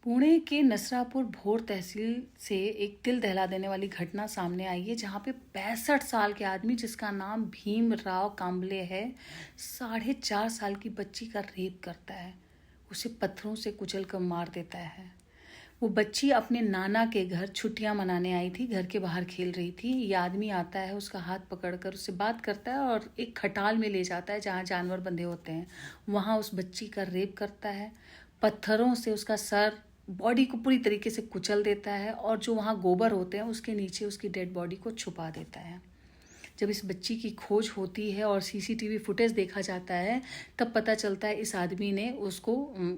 पुणे के नसरापुर भोर तहसील से एक दिल दहला देने वाली घटना सामने आई है, जहां पे 65 साल के आदमी जिसका नाम भीमराव कांबले है, 4.5 साल की बच्ची का रेप करता है। उसे पत्थरों से कुचल कर मार देता है। वो बच्ची अपने नाना के घर छुट्टियां मनाने आई थी, घर के बाहर खेल रही थी। ये आदमी आता है, उसका हाथ पकड़कर उससे बात करता है और एक खटाल में ले जाता है जहाँ जानवर बंधे होते हैं। वहाँ उस बच्ची का रेप करता है, पत्थरों से उसका सर, बॉडी को पूरी तरीके से कुचल देता है और जो वहाँ गोबर होते हैं उसके नीचे उसकी डेड बॉडी को छुपा देता है। जब इस बच्ची की खोज होती है और सीसीटीवी फुटेज देखा जाता है, तब पता चलता है इस आदमी ने उसको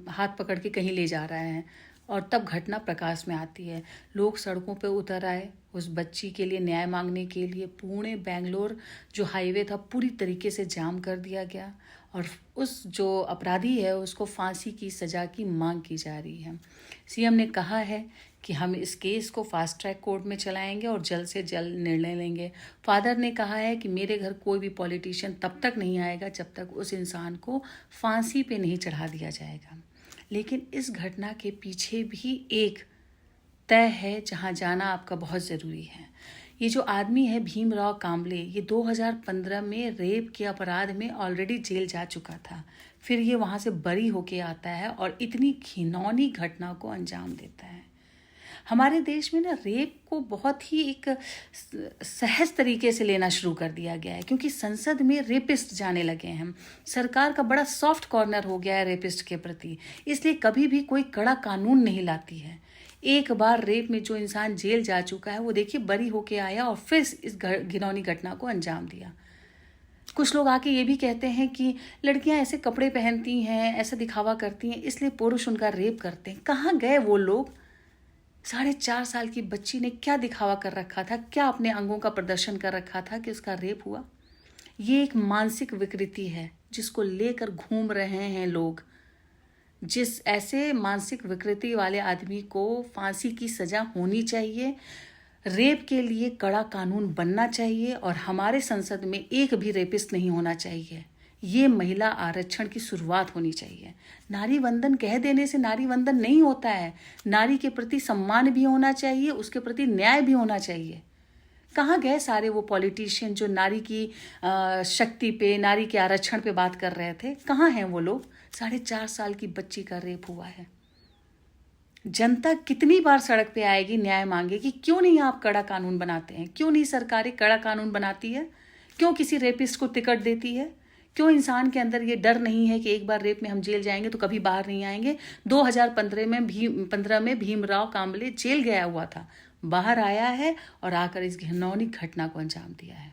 हाथ पकड़ के कहीं ले जा रहा है और तब घटना प्रकाश में आती है। लोग सड़कों पर उतर आए उस बच्ची के लिए न्याय मांगने के लिए। पुणे बेंगलोर जो हाईवे था पूरी तरीके से जाम कर दिया गया और उस जो अपराधी है उसको फांसी की सज़ा की मांग की जा रही है। सीएम ने कहा है कि हम इस केस को फास्ट ट्रैक कोर्ट में चलाएंगे और जल्द से जल्द निर्णय लेंगे। फादर ने कहा है कि मेरे घर कोई भी पॉलिटिशियन तब तक नहीं आएगा जब तक उस इंसान को फांसी पे नहीं चढ़ा दिया जाएगा। लेकिन इस घटना के पीछे भी एक तय है जहां जाना आपका बहुत ज़रूरी है। ये जो आदमी है भीमराव कांबले, ये 2015 में रेप के अपराध में ऑलरेडी जेल जा चुका था। फिर ये वहाँ से बरी होके आता है और इतनी घिनौनी घटना को अंजाम देता है। हमारे देश में ना रेप को बहुत ही एक सहज तरीके से लेना शुरू कर दिया गया है, क्योंकि संसद में रेपिस्ट जाने लगे हैं। सरकार का बड़ा सॉफ्ट कॉर्नर हो गया है रेपिस्ट के प्रति, इसलिए कभी भी कोई कड़ा कानून नहीं लाती है। एक बार रेप में जो इंसान जेल जा चुका है वो देखिए बरी होके आया और फिर इस घिनौनी घटना को अंजाम दिया। कुछ लोग आके ये भी कहते हैं कि लड़कियां ऐसे कपड़े पहनती हैं, ऐसा दिखावा करती हैं, इसलिए पुरुष उनका रेप करते हैं। कहाँ गए वो लोग? 4.5 साल की बच्ची ने क्या दिखावा कर रखा था, क्या अपने अंगों का प्रदर्शन कर रखा था कि उसका रेप हुआ? ये एक मानसिक विकृति है जिसको लेकर घूम रहे हैं लोग। जिस ऐसे मानसिक विकृति वाले आदमी को फांसी की सज़ा होनी चाहिए, रेप के लिए कड़ा कानून बनना चाहिए और हमारे संसद में एक भी रेपिस्ट नहीं होना चाहिए। ये महिला आरक्षण की शुरुआत होनी चाहिए। नारी वंदन कह देने से नारी वंदन नहीं होता है। नारी के प्रति सम्मान भी होना चाहिए, उसके प्रति न्याय भी होना चाहिए। कहाँ गए सारे वो पॉलिटिशियन जो नारी की शक्ति पे, नारी के आरक्षण पे बात कर रहे थे? कहाँ हैं वो लोग? 4.5 साल की बच्ची का रेप हुआ है। जनता कितनी बार सड़क पे आएगी, न्याय मांगेगी? क्यों नहीं आप कड़ा कानून बनाते हैं? क्यों नहीं सरकारें कड़ा कानून बनाती है? क्यों किसी रेपिस्ट को टिकट देती है? क्यों इंसान के अंदर ये डर नहीं है कि एक बार रेप में हम जेल जाएंगे तो कभी बाहर नहीं आएंगे? 2015 में भीमराव कांबले जेल गया हुआ था, बाहर आया है और आकर इस घिनौनी घटना को अंजाम दिया है।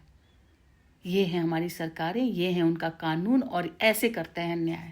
ये है हमारी सरकारें, ये है उनका कानून और ऐसे करते हैं न्याय।